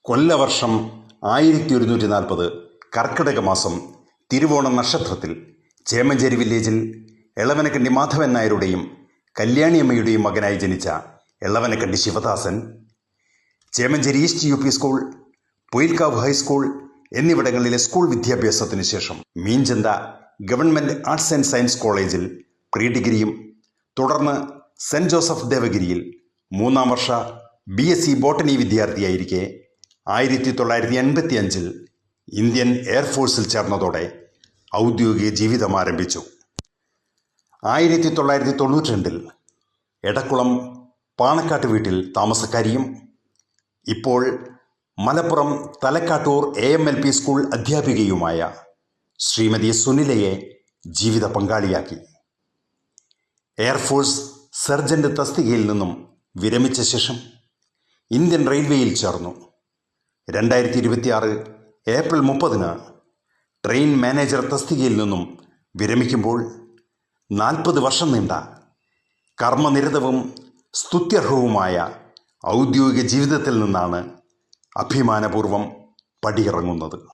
കൊല്ലവർഷം 1140 കർക്കിടക മാസം തിരുവോണം നക്ഷത്രത്തിൽ ചേമഞ്ചേരി വില്ലേജിൽ എളവനക്കണ്ടി മാധവൻ നായരുടെയും കല്യാണിയമ്മയുടെയും മകനായി ജനിച്ച Elavanakkandi Sivadasan Chemancheri east U P school, Poyilkavu high school എന്നിവിടങ്ങളിലെ സ്കൂൾ വിദ്യാഭ്യാസത്തിനു ശേഷം Meenchanta government arts and science കോളേജിൽ പ്രീ ഡിഗ്രിയും തുടർന്ന് സെൻറ് ജോസഫ് ദേവഗിരിയിൽ 3-ാം വർഷ BSc ബോട്ടണി വിദ്യാർത്ഥിയായിരിക്കെ 1985 ഇന്ത്യൻ എയർഫോഴ്സിൽ ചേർന്നതോടെ ഔദ്യോഗിക ജീവിതം ആരംഭിച്ചു. 1992 എടക്കുളം പാണക്കാട്ട് വീട്ടിൽ താമസക്കാരിയും ഇപ്പോൾ മലപ്പുറം തലക്കാട്ടൂർ AMLP സ്കൂൾ അധ്യാപികയുമായ ശ്രീമതി സുനിലയെ ജീവിത പങ്കാളിയാക്കി. എയർഫോഴ്സ് സർജന്റ് തസ്തികയിൽ നിന്നും വിരമിച്ച ശേഷം ഇന്ത്യൻ റെയിൽവേയിൽ ചേർന്നു. 2026 ഏപ്രിൽ 30 ട്രെയിൻ മാനേജർ തസ്തികയിൽ നിന്നും വിരമിക്കുമ്പോൾ 40 വർഷം നീണ്ട കർമ്മനിരതവും സ്തുത്യർഹവുമായ ഔദ്യോഗിക ജീവിതത്തിൽ നിന്നാണ് അഭിമാനപൂർവം പടിയിറങ്ങുന്നത്.